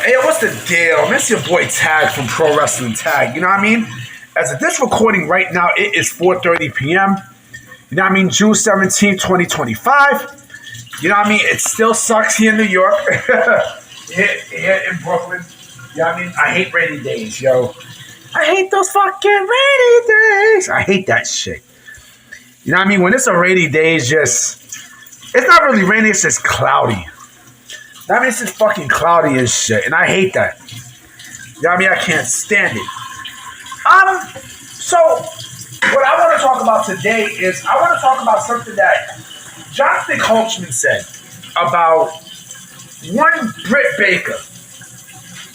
Hey, what's the deal? Miss your boy Tag from Pro Wrestling Tag. You know what I mean? As of this recording right now, it is 4:30 p.m. You know what I mean? June 17, 2025. You know what I mean? It still sucks here in New York. here in Brooklyn. You know what I mean? I hate rainy days, yo. I hate those fucking rainy days. I hate that shit. You know what I mean? When it's a rainy day, it's not really rainy, it's just cloudy. That means it's fucking cloudy and shit, and I hate that. You know what I mean? I can't stand it. So what I want to talk about today is I want to talk about something that Jonathan Coachman said about one Britt Baker,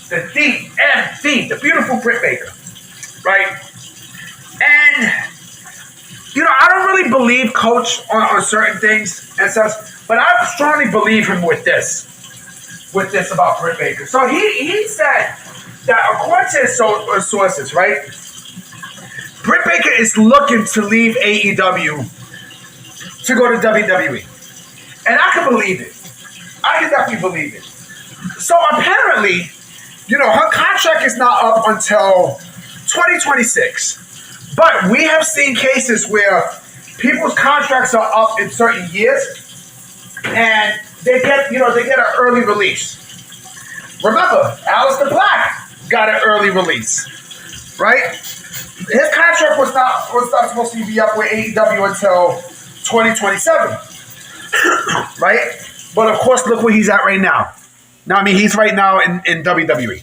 the beautiful Britt Baker, right? And you know, I don't really believe Coach on certain things and such, but I strongly believe him with this about Britt Baker. So he said that according to his sources, right, Britt Baker is looking to leave AEW to go to WWE. And I can believe it. I can definitely believe it. So apparently, you know, her contract is not up until 2026. But we have seen cases where people's contracts are up in certain years and they get an early release. Remember, Aleister Black got an early release, right? His contract was not supposed to be up with AEW until 2027, right? But of course, look where he's at right now. Now, I mean, he's right now in WWE.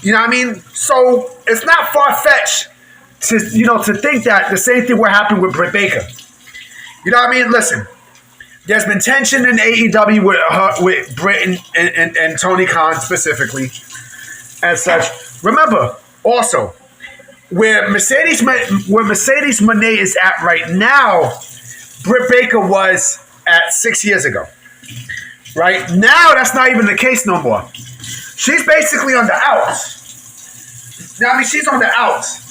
You know what I mean? So it's not far-fetched to think that the same thing will happen with Britt Baker. You know what I mean? Listen, there's been tension in AEW with Britt and Tony Khan specifically as such. Remember, also, where Mercedes Moné is at right now, Britt Baker was at 6 years ago. Right? Now, that's not even the case no more. She's basically on the outs. Now, I mean, she's on the outs.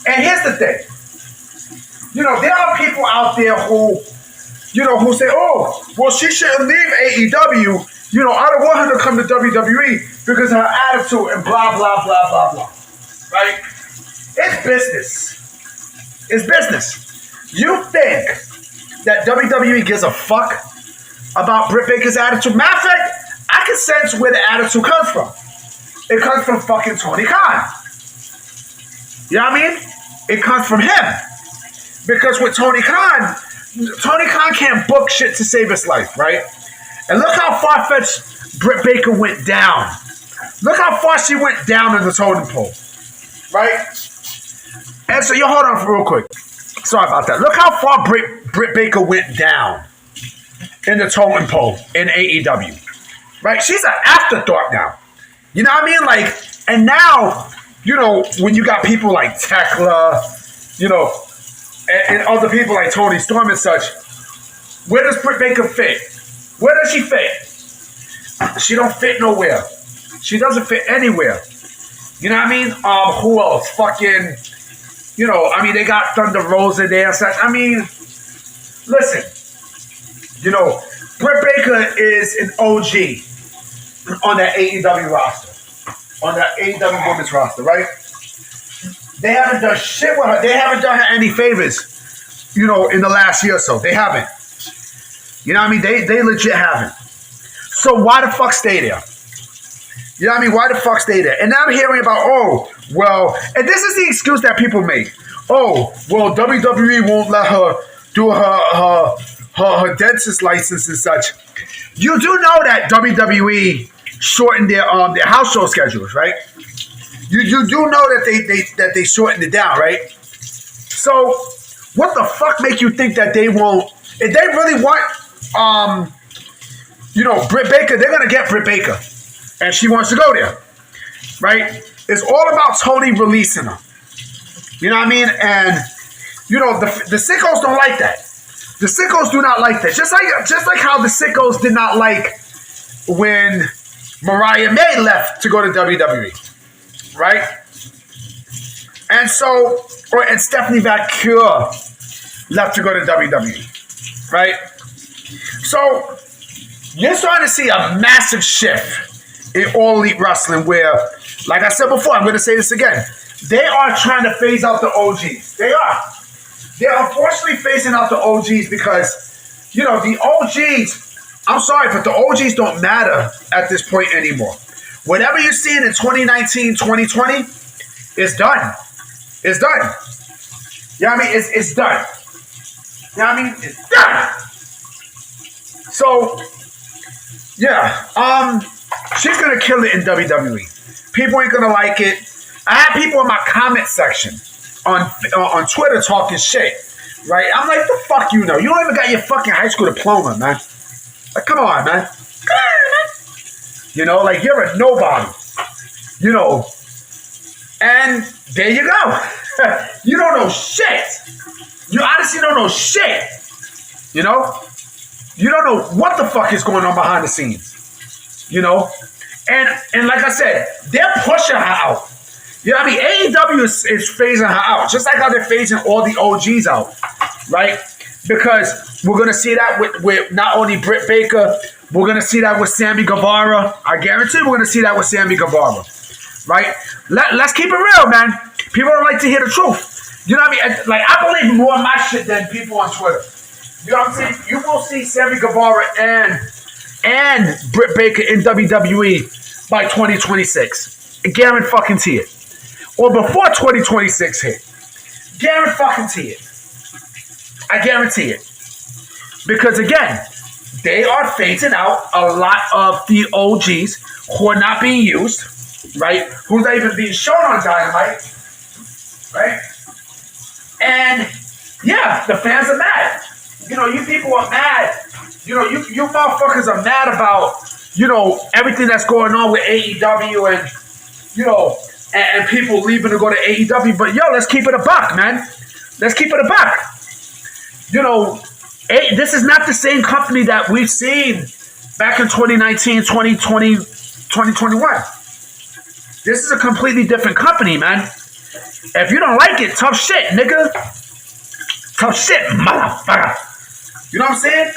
And here's the thing. You know, there are people out there who say, oh, well, she shouldn't leave AEW. You know, I don't want her to come to WWE because of her attitude and blah, blah, blah, blah, blah. Right? It's business. It's business. You think that WWE gives a fuck about Britt Baker's attitude? Matter of fact, I can sense where the attitude comes from. It comes from fucking Tony Khan. You know what I mean? It comes from him. Because with Tony Khan can't book shit to save his life, right? And look how far-fetched Britt Baker went down. Look how far she went down in the totem pole, right? And so, hold on for real quick. Sorry about that. Look how far Britt Baker went down in the totem pole in AEW, right? She's an afterthought now. You know what I mean? Like, and now, you know, when you got people like Tekla, you know, and other people like Tony Storm and such, where does Britt Baker fit? Where does she fit? She don't fit nowhere. She doesn't fit anywhere. You know what I mean? Who else? Fucking, you know, I mean, they got Thunder Rosa there and such. I mean, listen, you know, Britt Baker is an OG on that AEW roster, on that AEW women's roster, right? They haven't done shit with her. They haven't done her any favors, you know, in the last year or so. They haven't. You know what I mean? They legit haven't. So why the fuck stay there? You know what I mean? Why the fuck stay there? And now I'm hearing about, oh, well, and this is the excuse that people make. Oh, well, WWE won't let her do her dentist license and such. You do know that WWE shortened their house show schedules, right? You do know that they shortened it down, right? So what the fuck make you think that they won't? If they really want, you know, Britt Baker, they're gonna get Britt Baker, and she wants to go there, right? It's all about Tony releasing her. You know what I mean? And you know the sickos don't like that. The sickos do not like that. Just like how the sickos did not like when Mariah May left to go to WWE, right? And so, and Stephanie Valkyrie left to go to WWE, right? So you're starting to see a massive shift in All Elite Wrestling where, like I said before, I'm going to say this again. They are trying to phase out the OGs. They are. They're unfortunately phasing out the OGs because, the OGs, I'm sorry, but the OGs don't matter at this point anymore. Whatever you're seeing in 2019, 2020, it's done. It's done. You know what I mean? It's done. You know what I mean? It's done. So, yeah. She's going to kill it in WWE. People ain't going to like it. I had people in my comment section on Twitter talking shit, right? I'm like, the fuck you know? You don't even got your fucking high school diploma, man. Like, come on, man. Come on, man. Like, you're a nobody. And there you go. You don't know shit. You honestly don't know shit. You don't know what the fuck is going on behind the scenes. And like I said, they're pushing her out. You know what I mean? AEW is phasing her out, just like how they're phasing all the OGs out, right? Because we're going to see that with not only Britt Baker, we're going to see that with Sammy Guevara. I guarantee we're going to see that with Sammy Guevara, right? Let's keep it real, man. People don't like to hear the truth. You know what I mean? Like, I believe more in my shit than people on Twitter. You know what I'm saying? You will see Sammy Guevara and Britt Baker in WWE by 2026. Guarantee it. Or before 2026 hit. Guarantee it. I guarantee it. Because again, they are phasing out a lot of the OGs who are not being used, right? Who's not even being shown on Dynamite, right? And yeah, the fans are mad. You people are mad. You motherfuckers are mad about, everything that's going on with AEW and, and people leaving to go to AEW. But, let's keep it a buck, man. Let's keep it a buck. This is not the same company that we've seen back in 2019, 2020, 2021. This is a completely different company, man. If you don't like it, tough shit, nigga. Tough shit, motherfucker. You know what I'm saying?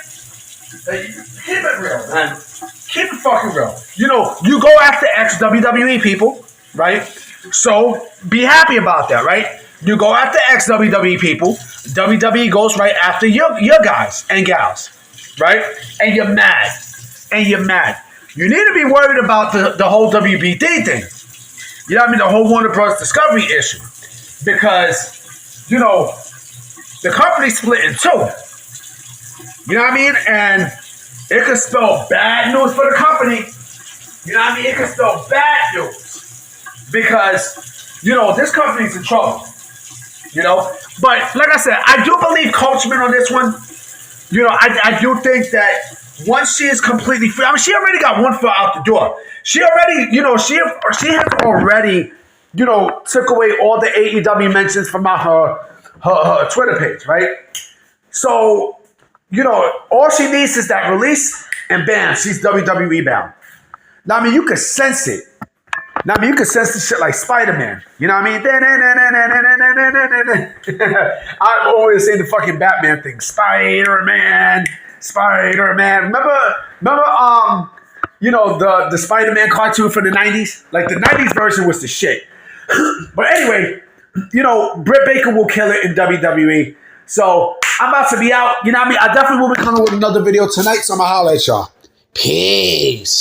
Keep it real, man. Keep it fucking real. You go after ex-WWE people, right? So be happy about that, right? You go after ex-WWE people. WWE goes right after your guys and gals, right? And you're mad. You need to be worried about the whole WBD thing. You know what I mean? The whole Warner Bros. Discovery issue. Because, the company's split in two. You know what I mean? And it could spell bad news for the company. You know what I mean? It could spell bad news. Because, this company's in trouble. But like I said, I do believe Coachman on this one. I do think that once she is completely free, I mean, she already got one foot out the door. She already, she has already, took away all the AEW mentions from her Twitter page, right? So, all she needs is that release, and bam, she's WWE bound. Now, I mean, you can sense it. Now, I mean, you can sense the shit like Spider-Man. You know what I mean? I'm always saying the fucking Batman thing. Spider-Man. Remember, the Spider-Man cartoon for the 90s? Like, the 90s version was the shit. But anyway, Britt Baker will kill it in WWE. So, I'm about to be out. You know what I mean? I definitely will be coming with another video tonight, so I'm going to holler at y'all. Peace.